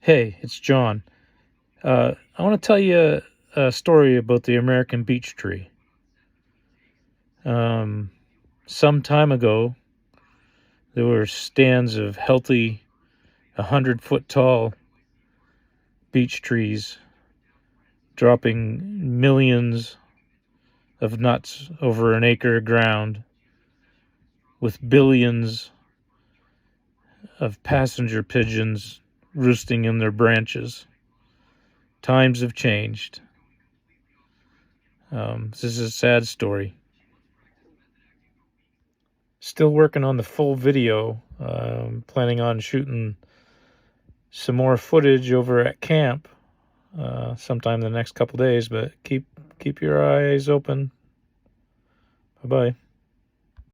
Hey, it's John. I want to tell you a story about the American beech tree. Um, some time ago, there were stands of healthy, 100-foot tall beech trees dropping millions of nuts over an acre of ground with billions of passenger pigeons roosting in their branches. Times have changed. This is a sad story. Still working on the full video. Planning on shooting some more footage over at camp sometime in the next couple days, but keep your eyes open. Bye-bye.